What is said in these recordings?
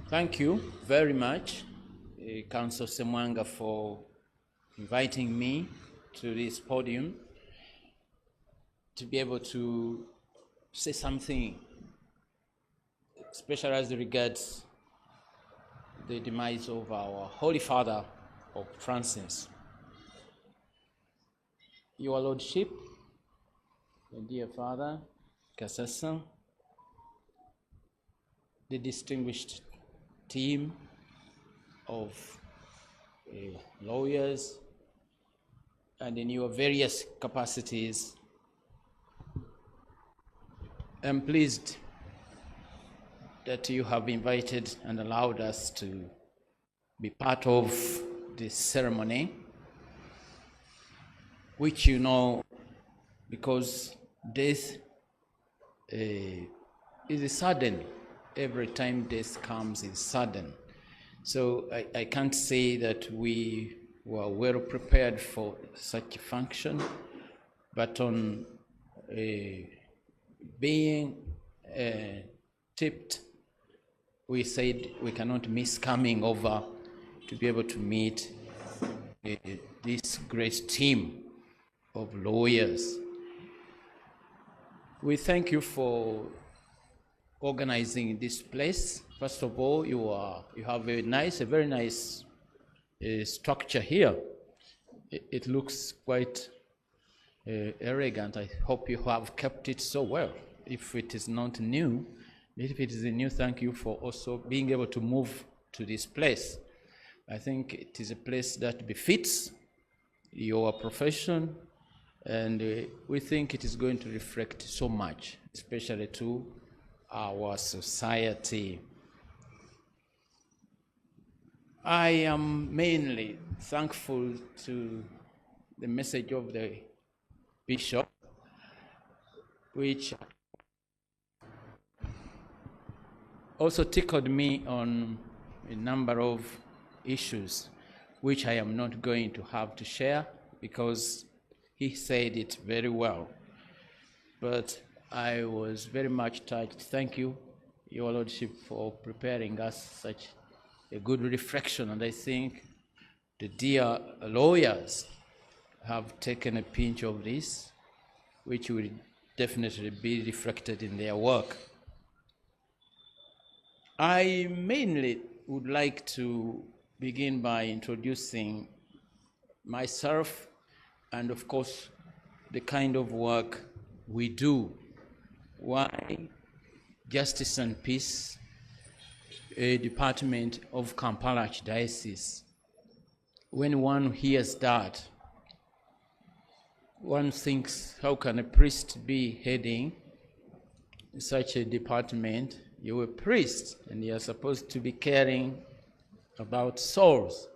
Thank you very much, Councillor Semwanga, for inviting me to this podium to be able to say something, especially as regards the demise of our Holy Father, Pope Francis. Your Lordship, the dear Father, Kasasa, the distinguished team of lawyers, and in your various capacities, I'm pleased that you have invited and allowed us to be part of this ceremony, which you know, because death is sudden. Every time death comes, it's sudden. So I can't say that we were well prepared for such a function, but on being tipped, we said we cannot miss coming over to be able to meet this great team of lawyers. We thank you for organizing this place. First of all, you have a very nice structure here. It looks quite elegant. I hope you have kept it so well. If it is not new, if it is new, thank you for also being able to move to this place. I think it is a place that befits your profession, and we think it is going to reflect so much, especially to our society. I am mainly thankful to the message of the Bishop, which also tickled me on a number of issues, which I am not going to have to share because he said it very well. But I was very much touched. Thank you, Your Lordship, for preparing us such a good reflection. And I think the dear lawyers have taken a pinch of this, which will definitely be reflected in their work. I mainly would like to begin by introducing myself and, of course, the kind of work we do. Why Justice and Peace, a department of Kampala Archdiocese. When one hears that, one thinks, how can a priest be heading such a department? You're a priest and you're supposed to be caring about souls.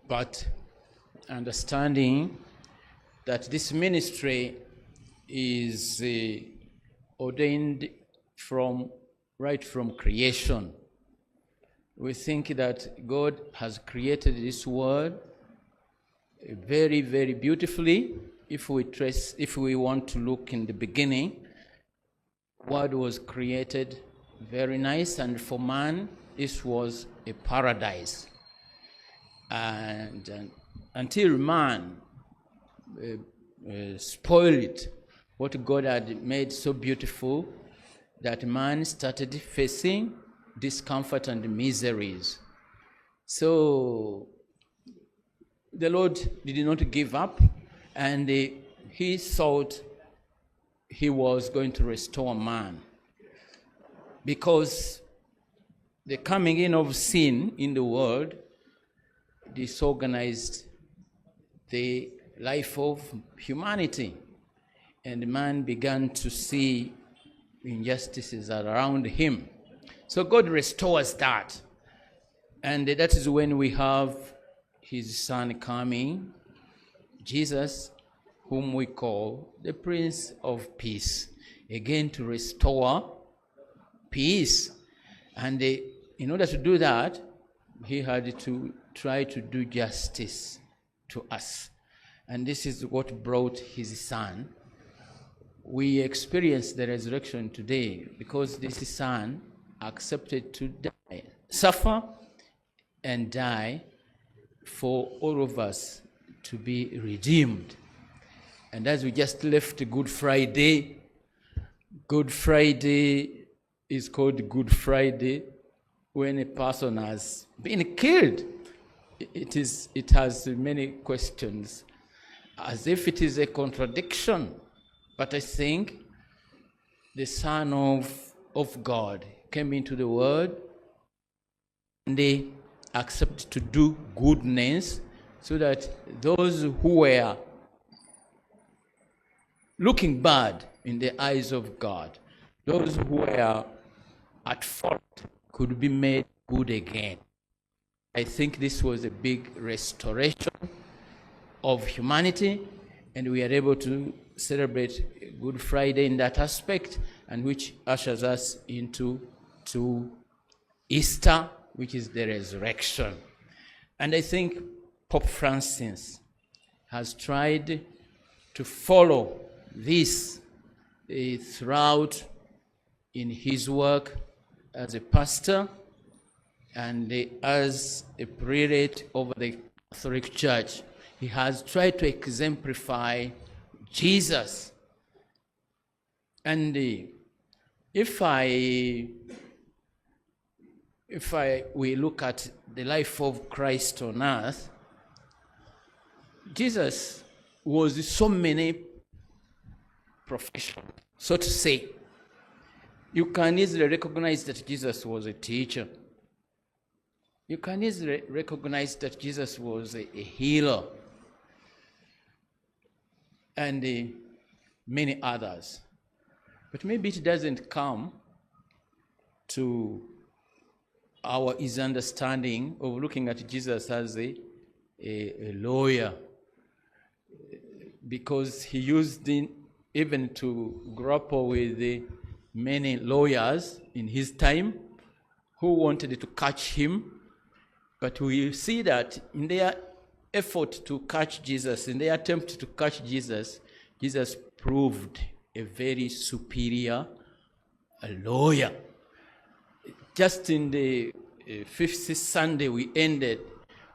But understanding that this ministry is ordained right from creation. We think that God has created this world very, very beautifully. If we want to look in the beginning, the world was created very nice, and for man, this was a paradise. And until man spoiled it, what God had made so beautiful, that man started facing discomfort and miseries. So the Lord did not give up, and he thought he was going to restore man, because the coming in of sin in the world disorganized the life of humanity, and man began to see injustices around him. So God restores that, and that is when we have his son coming, Jesus, whom we call the Prince of Peace, again to restore peace. And in order to do that, he had to try to do justice to us. And this is what brought his son. We experience the resurrection today because this son accepted to die, suffer and die for all of us to be redeemed. And as we just left Good Friday is called Good Friday when a person has been killed. It has many questions, as if it is a contradiction. But I think the Son of God came into the world and they accept to do goodness so that those who were looking bad in the eyes of God, those who were at fault, could be made good again. I think this was a big restoration of humanity, and we are able to celebrate Good Friday in that aspect, and which ushers us into Easter, which is the resurrection. And I think Pope Francis has tried to follow this throughout in his work as a pastor and as a prelate over the Catholic Church. He has tried to exemplify Jesus. And if we look at the life of Christ on earth, Jesus was so many professions, so to say. You can easily recognize that Jesus was a teacher. You can easily recognize that Jesus was a healer, and many others. But maybe it doesn't come to his understanding of looking at Jesus as a lawyer, because he used even to grapple with the many lawyers in his time who wanted to catch him. But we see that in their effort to catch Jesus, in their attempt to catch Jesus, Jesus proved a very superior lawyer. Just in the fifth Sunday we ended,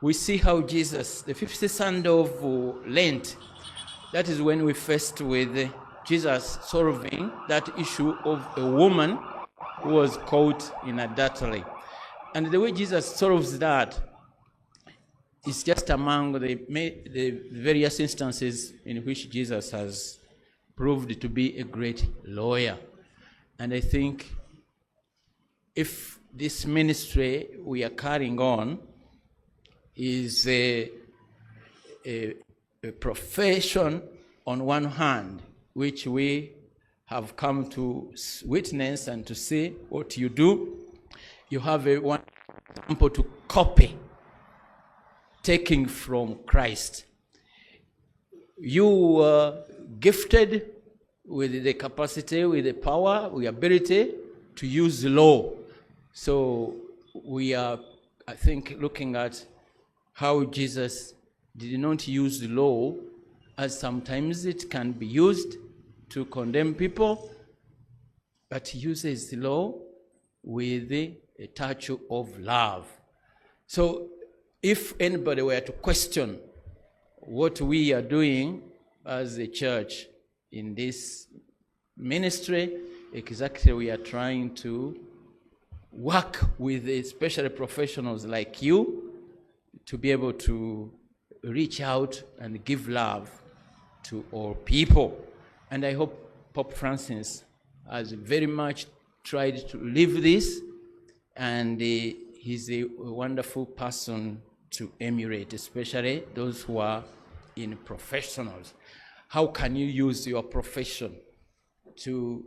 we see how Jesus, the fifth Sunday of Lent, that is when we faced with Jesus solving that issue of a woman who was caught in adultery. And the way Jesus solves that is just among the various instances in which Jesus has proved to be a great lawyer. And I think if this ministry we are carrying on is a profession on one hand, which we have come to witness and to see what you do, you have one example to copy, taking from Christ. You were gifted with the capacity, with the power, with the ability to use the law. So we are, I think, looking at how Jesus did not use the law as sometimes it can be used to condemn people, but he uses the law with a touch of love. So if anybody were to question what we are doing as a church in this ministry, exactly we are trying to work with especially professionals like you to be able to reach out and give love to all people. And I hope Pope Francis has very much tried to live this, and he's a wonderful person to emulate, especially those who are in professionals. How can you use your profession to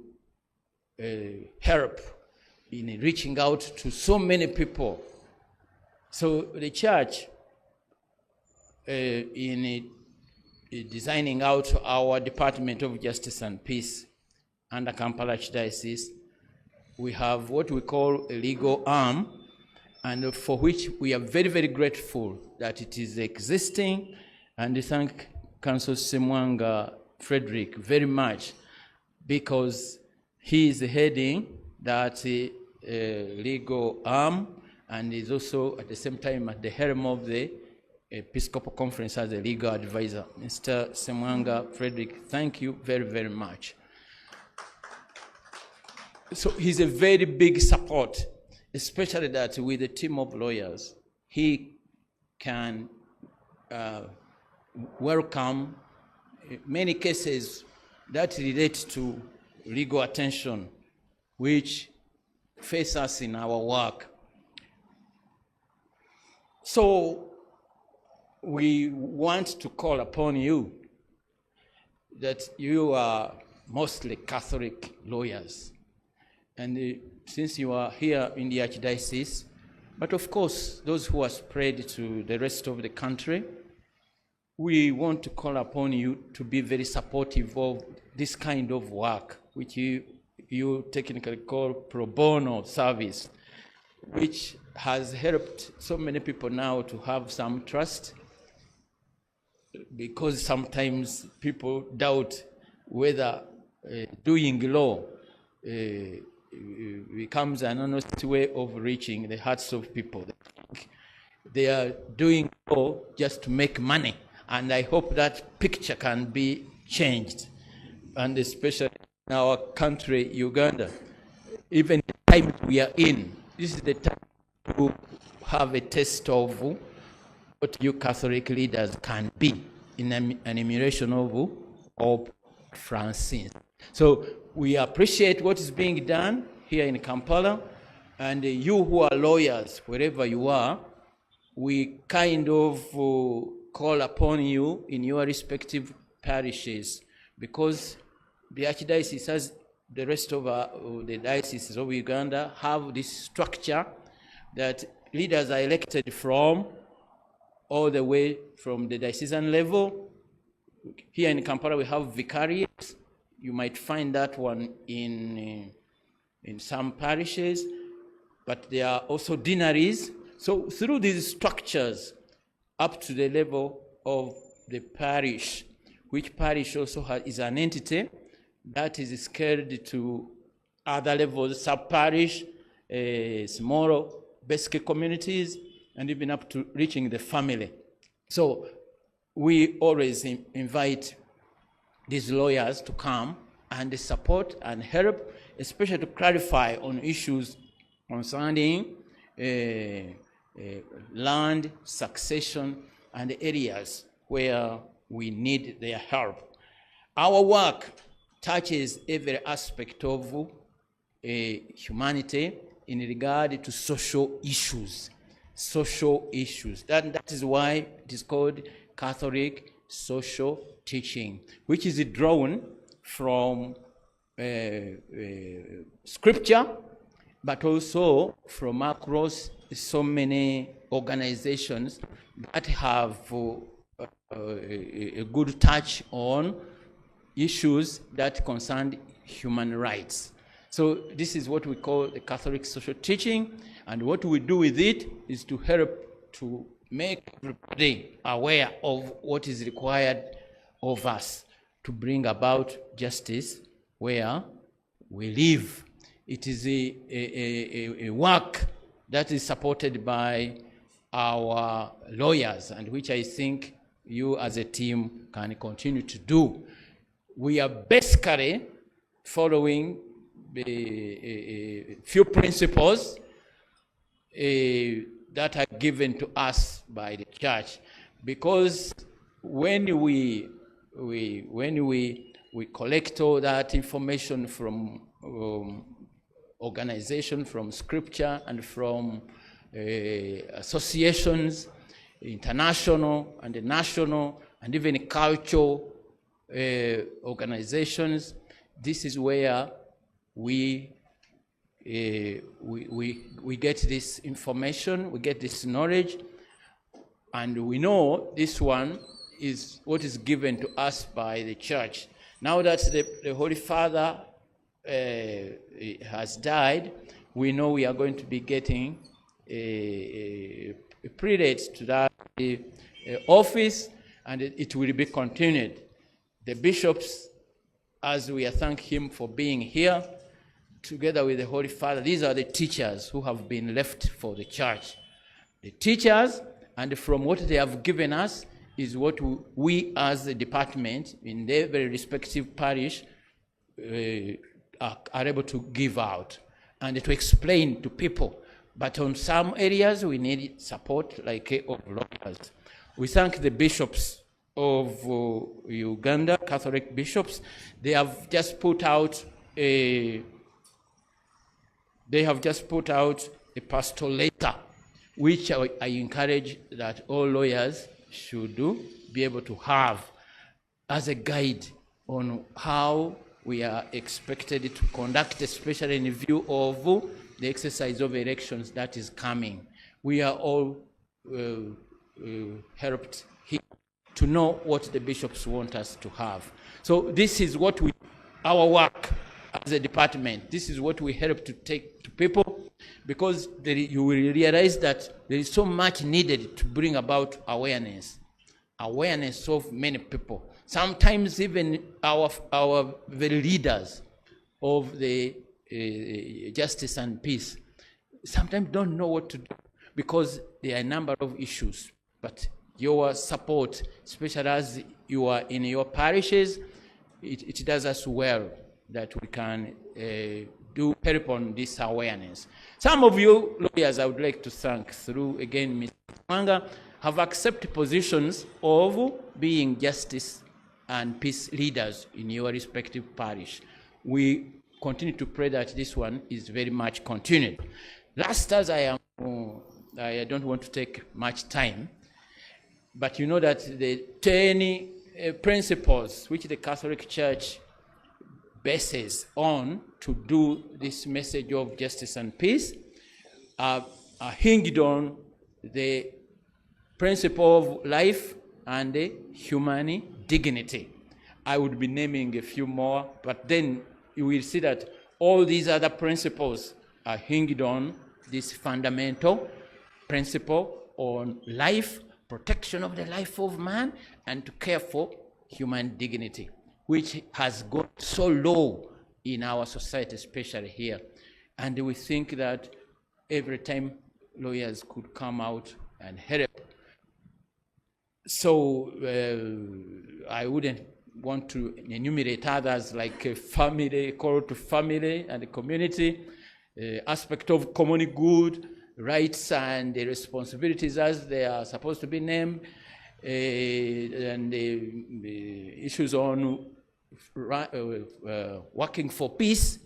help in reaching out to so many people? So the church, in designing out our Department of Justice and Peace under Kampala Archdiocese, we have what we call a legal arm, and for which we are very, very grateful that it is existing, and we thank Council Semwanga Frederick very much, because he is heading that legal arm, and is also at the same time at the helm of the Episcopal Conference as a legal advisor. Mr. Semwanga Frederick, thank you very, very much. So he's a very big support, especially that with a team of lawyers, he can welcome many cases that relate to legal attention, which face us in our work. So we want to call upon you that you are mostly Catholic lawyers. And since you are here in the Archdiocese, but of course, those who are spread to the rest of the country, we want to call upon you to be very supportive of this kind of work, which you technically call pro bono service, which has helped so many people now to have some trust, because sometimes people doubt whether doing law becomes an honest way of reaching the hearts of people. They are doing law just to make money, and I hope that picture can be changed, and especially in our country, Uganda. Even the time we are in, this is the time to have a taste of what you Catholic leaders can be in an emulation of Pope Francis. So we appreciate what is being done here in Kampala, and you who are lawyers, wherever you are, we kind of call upon you in your respective parishes, because the Archdiocese, as the rest of the dioceses of Uganda, have this structure that leaders are elected from all the way from the diocesan level. Here in Kampala we have vicariates. You might find that one in some parishes, but there are also deaneries. So through these structures up to the level of the parish, which parish also is an entity that is scaled to other levels, sub-parish, smaller basic communities, and even up to reaching the family. So we always invite these lawyers to come and support and help, especially to clarify on issues concerning land, succession, and areas where we need their help. Our work touches every aspect of humanity in regard to social issues. That is why it is called Catholic social teaching, which is drawn from scripture, but also from across so many organizations that have a good touch on issues that concern human rights. So this is what we call the Catholic social teaching, and what we do with it is to help to make everybody aware of what is required of us to bring about justice where we live. It is a work that is supported by our lawyers, and which I think you as a team can continue to do. We are basically following a few principles that are given to us by the church, because when we collect all that information from organization, from scripture, and from associations, international and national, and even cultural organizations, this is where we get this information, we get this knowledge, and we know this one is what is given to us by the church. Now that the Holy Father has died, we know we are going to be getting a prelate to that office, and it will be continued. The bishops, as we thank him for being here, together with the Holy Father, these are the teachers who have been left for the church. The teachers, and from what they have given us, is what we as the department in their very respective parish are able to give out and to explain to people. But on some areas we need support, like of lawyers. We thank the bishops of Uganda, Catholic bishops. They have just put out a pastoral letter, which I encourage that all lawyers should be able to have as a guide on how we are expected to conduct, especially in view of the exercise of elections that is coming. We are all helped here to know what the bishops want us to have. So this is what our work as a department, this is what we help to take to people, because you will realize that there is so much needed to bring about awareness of many people. Sometimes even our very leaders of the justice and peace sometimes don't know what to do, because there are a number of issues. But your support, especially as you are in your parishes, it does us well that we can help on this awareness. Some of you lawyers I would like to thank through, again, Mr. Mwanga, have accepted positions of being justice and peace leaders in your respective parish. We continue to pray that this one is very much continued. Last, as I don't want to take much time, but you know that the 10 principles which the Catholic Church bases on to do this message of justice and peace are hinged on the principle of life and human dignity. I would be naming a few more, but then you will see that all these other principles are hinged on this fundamental principle on life, protection of the life of man, and to care for human dignity, which has got so low in our society, especially here. And we think that every time lawyers could come out and help. So I wouldn't want to enumerate others, like family, call to family and the community, aspect of common good, rights and the responsibilities as they are supposed to be named, and the issues on working for peace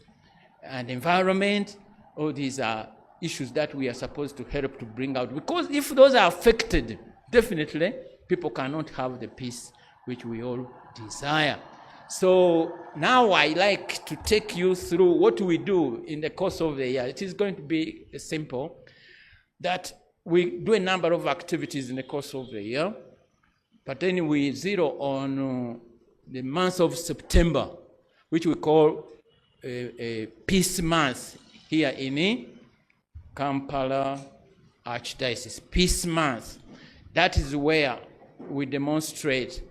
and environment. All these are issues that we are supposed to help to bring out, because if those are affected, definitely people cannot have the peace which we all desire. So now I like to take you through what we do in the course of the year. It is going to be simple, that we do a number of activities in the course of the year, but then we zero on the month of September, which we call a Peace Month here in Kampala Archdiocese. Peace Month. That is where we demonstrate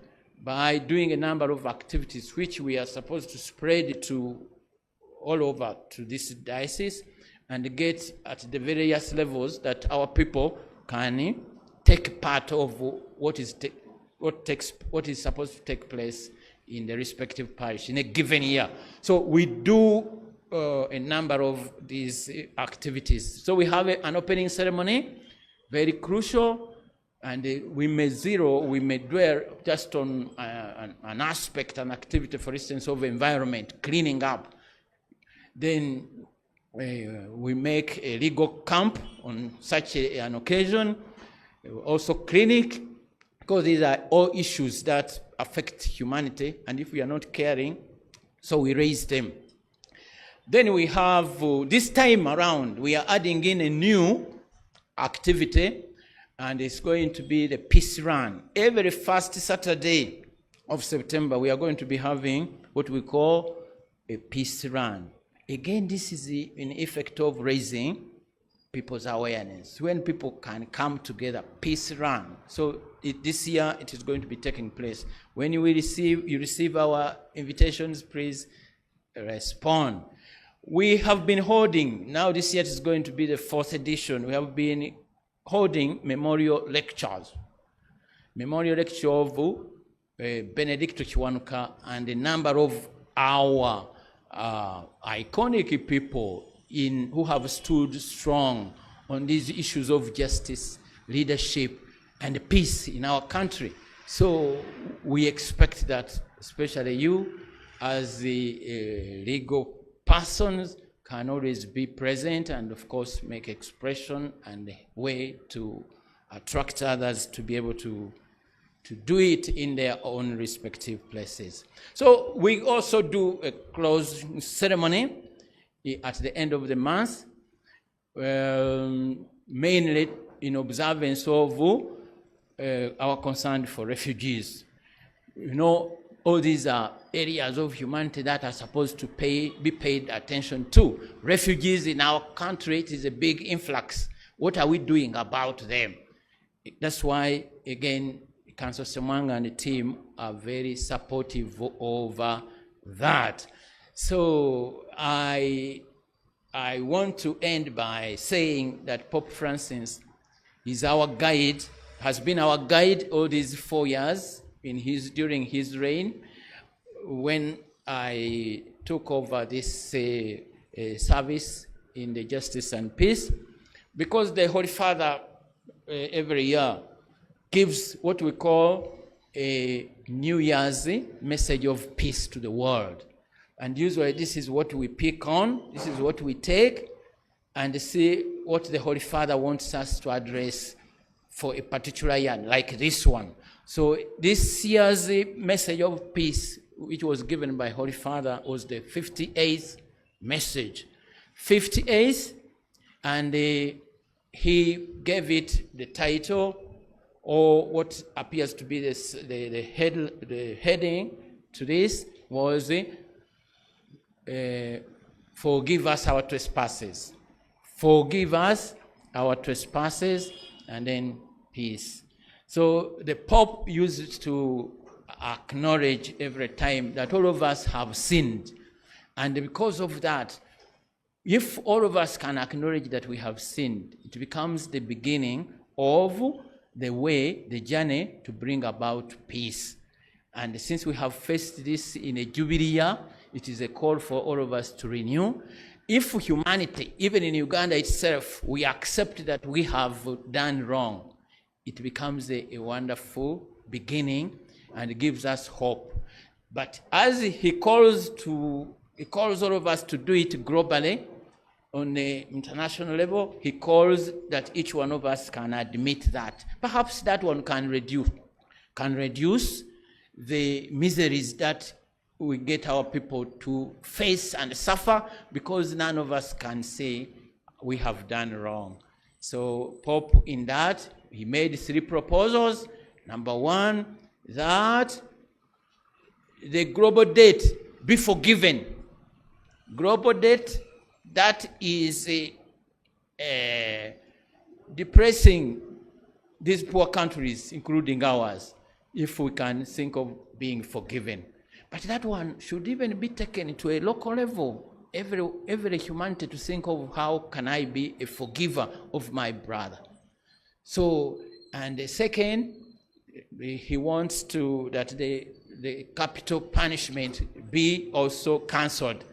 by doing a number of activities which we are supposed to spread to all over to this diocese and get at the various levels that our people can take part of what is supposed to take place in the respective parish in a given year. So we do a number of these activities. So we have an opening ceremony, very crucial, and we may dwell just on an aspect, an activity, for instance, of environment, cleaning up. Then we make a legal camp on such an occasion, also clinic, because these are all issues that affect humanity, and if we are not caring, so we raise them. Then we have, this time around, we are adding in a new activity, and it's going to be the Peace Run. Every first Saturday of September, we are going to be having what we call a Peace Run. Again, this is in effect of raising people's awareness. When people can come together, Peace Run. So this year, it is going to be taking place. When you receive our invitations, please respond. We have been holding, now this year is going to be the 4th edition, we have been holding memorial lectures. Memorial lecture of Benedicto Kiwanuka and a number of our iconic people who have stood strong on these issues of justice, leadership, and peace in our country. So we expect that, especially you, as the legal persons, can always be present and, of course, make expression and a way to attract others to be able to do it in their own respective places. So we also do a closing ceremony at the end of the month, mainly in observance of our concern for refugees. You know, all these are areas of humanity that are supposed to be paid attention to. Refugees in our country, it is a big influx. What are we doing about them? That's why, again, Councillor Semwanga and the team are very supportive over that. So I want to end by saying that Pope Francis is our guide, has been our guide all these 4 years during his reign. When I took over this service in the Justice and Peace, because the Holy Father every year gives what we call a New Year's message of peace to the world. And usually this is what we pick on, this is what we take, and see what the Holy Father wants us to address for a particular year, like this one. So this year's message of peace, which was given by Holy Father, was the 58th message. 58th, and he gave it the title, or what appears to be the heading to this was forgive us our trespasses. Forgive us our trespasses, and then peace. So the Pope used to acknowledge every time that all of us have sinned. And because of that, if all of us can acknowledge that we have sinned, it becomes the beginning of the journey to bring about peace. And since we have faced this in a jubilee year, it is a call for all of us to renew. If humanity, even in Uganda itself, we accept that we have done wrong, it becomes a wonderful beginning and gives us hope. But as he calls all of us to do it globally, on the international level, he calls that each one of us can admit that. Perhaps that one can reduce the miseries that we get our people to face and suffer, because none of us can say we have done wrong. So Pope, in that, he made 3 proposals. Number 1, that the global debt be forgiven. Global debt that is depressing these poor countries, including ours, if we can think of being forgiven. But that one should even be taken to a local level. Every humanity to think of how can I be a forgiver of my brother. So, and the second, he wants that the capital punishment be also cancelled.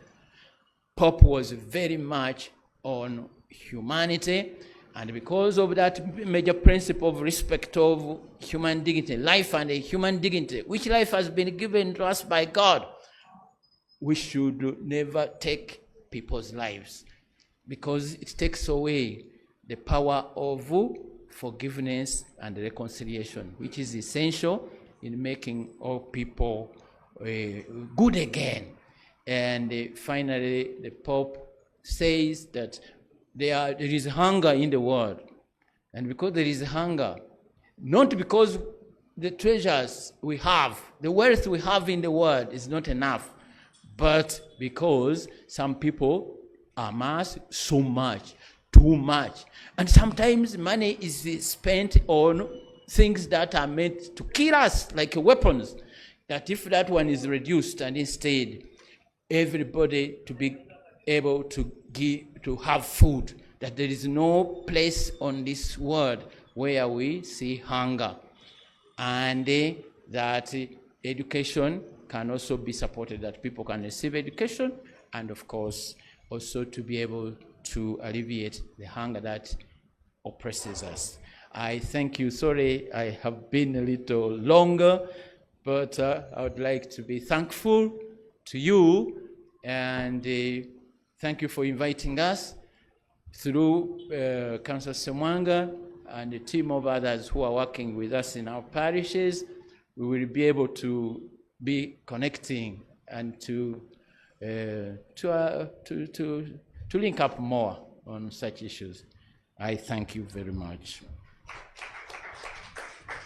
Pope was very much on humanity, and because of that major principle of respect of human dignity, life and human dignity, which life has been given to us by God, we should never take people's lives, because it takes away the power of forgiveness and reconciliation, which is essential in making all people good again. And finally, the Pope says that there is hunger in the world. And because there is hunger, not because the treasures we have, the wealth we have in the world is not enough, but because some people amass so much, too much. And sometimes money is spent on things that are meant to kill us, like weapons, that if that one is reduced and instead everybody to be able to have food, that there is no place on this world where we see hunger, and that education can also be supported, that people can receive education, and of course also to be able to alleviate the hunger that oppresses us. I thank you. Sorry I have been a little longer, but I would like to be thankful to you, and thank you for inviting us through Councillor Semwanga and a team of others who are working with us in our parishes. We will be able to be connecting and to link up more on such issues. I thank you very much.